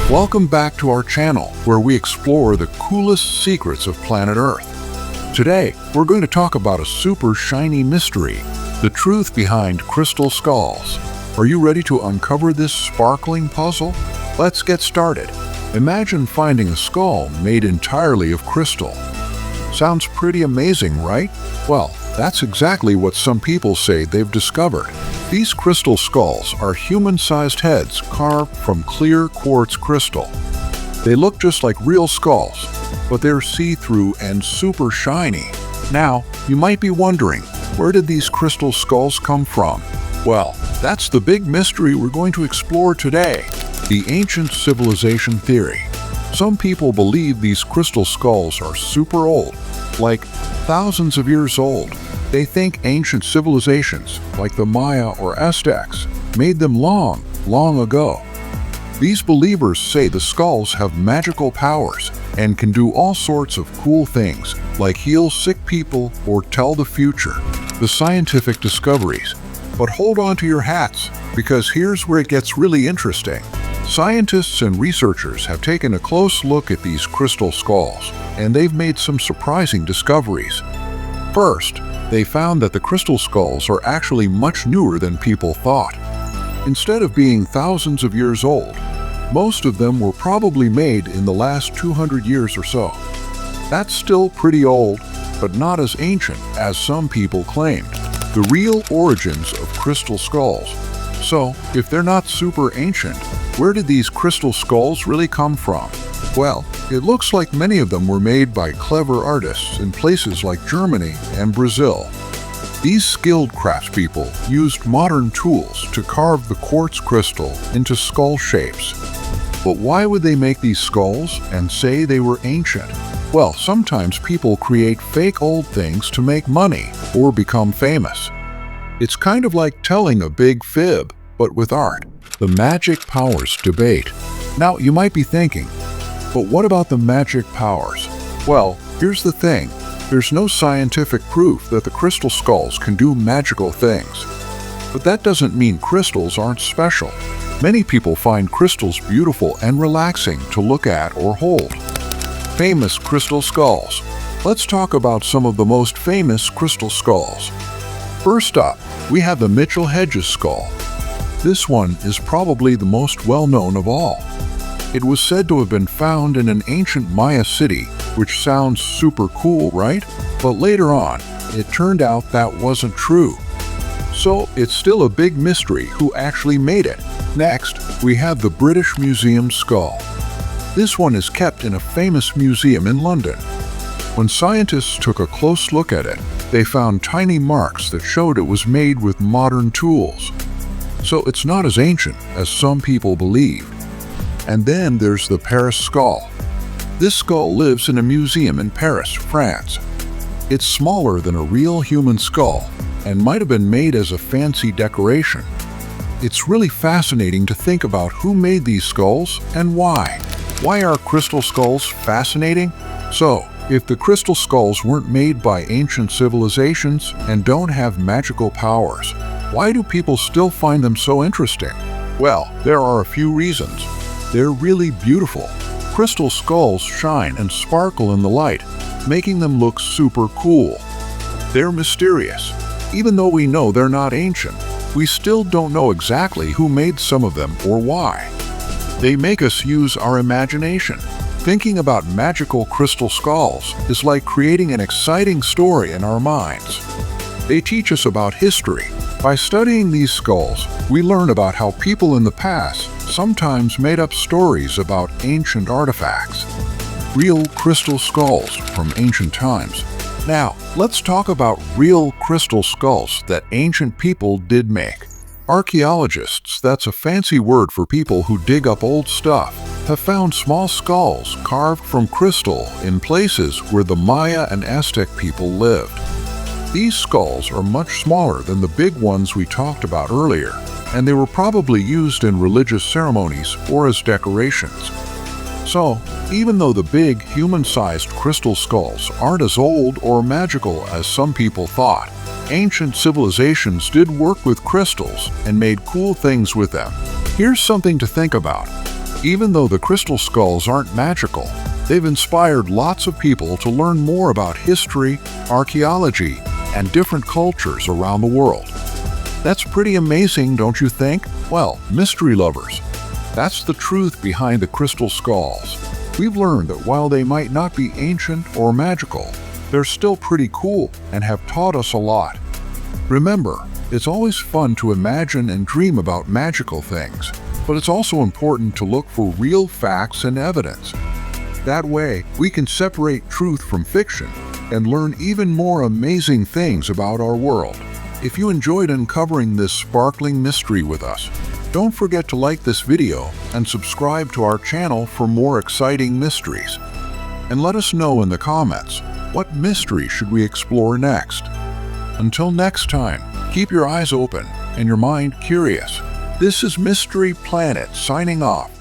Welcome back to our channel, where we explore the coolest secrets of planet Earth. Today, we're going to talk about a super shiny mystery, the truth behind crystal skulls. Are you ready to uncover this sparkling puzzle? Let's get started. Imagine finding a skull made entirely of crystal. Sounds pretty amazing, right? Well, that's exactly what some people say they've discovered. These crystal skulls are human-sized heads carved from clear quartz crystal. They look just like real skulls, but they're see-through and super shiny. Now, you might be wondering, where did these crystal skulls come from? Well, that's the big mystery we're going to explore today, the ancient civilization theory. Some people believe these crystal skulls are super old, like thousands of years old. They think ancient civilizations, like the Maya or Aztecs, made them long, long ago. These believers say the skulls have magical powers and can do all sorts of cool things, like heal sick people or tell the future, the scientific discoveries. But hold on to your hats, because here's where it gets really interesting. Scientists and researchers have taken a close look at these crystal skulls, and they've made some surprising discoveries. First, they found that the crystal skulls are actually much newer than people thought. Instead of being thousands of years old, most of them were probably made in the last 200 years or so. That's still pretty old, but not as ancient as some people claimed. The real origins of crystal skulls. So, if they're not super ancient, where did these crystal skulls really come from? Well, it looks like many of them were made by clever artists in places like Germany and Brazil. These skilled craftspeople used modern tools to carve the quartz crystal into skull shapes. But why would they make these skulls and say they were ancient? Well, sometimes people create fake old things to make money or become famous. It's kind of like telling a big fib, but with art. The magic powers debate. Now, you might be thinking, but what about the magic powers? Well, here's the thing. There's no scientific proof that the crystal skulls can do magical things. But that doesn't mean crystals aren't special. Many people find crystals beautiful and relaxing to look at or hold. Famous crystal skulls. Let's talk about some of the most famous crystal skulls. First up, we have the Mitchell-Hedges skull. This one is probably the most well-known of all. It was said to have been found in an ancient Maya city, which sounds super cool, right? But later on, it turned out that wasn't true. So it's still a big mystery who actually made it. Next, we have the British Museum skull. This one is kept in a famous museum in London. When scientists took a close look at it, they found tiny marks that showed it was made with modern tools. So it's not as ancient as some people believe. And then there's the Paris skull. This skull lives in a museum in Paris, France. It's smaller than a real human skull and might have been made as a fancy decoration. It's really fascinating to think about who made these skulls and why. Why are crystal skulls fascinating? So, if the crystal skulls weren't made by ancient civilizations and don't have magical powers, why do people still find them so interesting? Well, there are a few reasons. They're really beautiful. Crystal skulls shine and sparkle in the light, making them look super cool. They're mysterious. Even though we know they're not ancient, we still don't know exactly who made some of them or why. They make us use our imagination. Thinking about magical crystal skulls is like creating an exciting story in our minds. They teach us about history. By studying these skulls, we learn about how people in the past sometimes made up stories about ancient artifacts. Real crystal skulls from ancient times. Now, let's talk about real crystal skulls that ancient people did make. Archaeologists, that's a fancy word for people who dig up old stuff, have found small skulls carved from crystal in places where the Maya and Aztec people lived. These skulls are much smaller than the big ones we talked about earlier, and they were probably used in religious ceremonies or as decorations. So, even though the big, human-sized crystal skulls aren't as old or magical as some people thought, ancient civilizations did work with crystals and made cool things with them. Here's something to think about. Even though the crystal skulls aren't magical, they've inspired lots of people to learn more about history, archaeology, and different cultures around the world. That's pretty amazing, don't you think? Well, mystery lovers, that's the truth behind the crystal skulls. We've learned that while they might not be ancient or magical, they're still pretty cool and have taught us a lot. Remember, it's always fun to imagine and dream about magical things, but it's also important to look for real facts and evidence. That way, we can separate truth from fiction and learn even more amazing things about our world. If you enjoyed uncovering this sparkling mystery with us, don't forget to like this video and subscribe to our channel for more exciting mysteries. And let us know in the comments, what mystery should we explore next? Until next time, keep your eyes open and your mind curious. This is Mystery Planet signing off.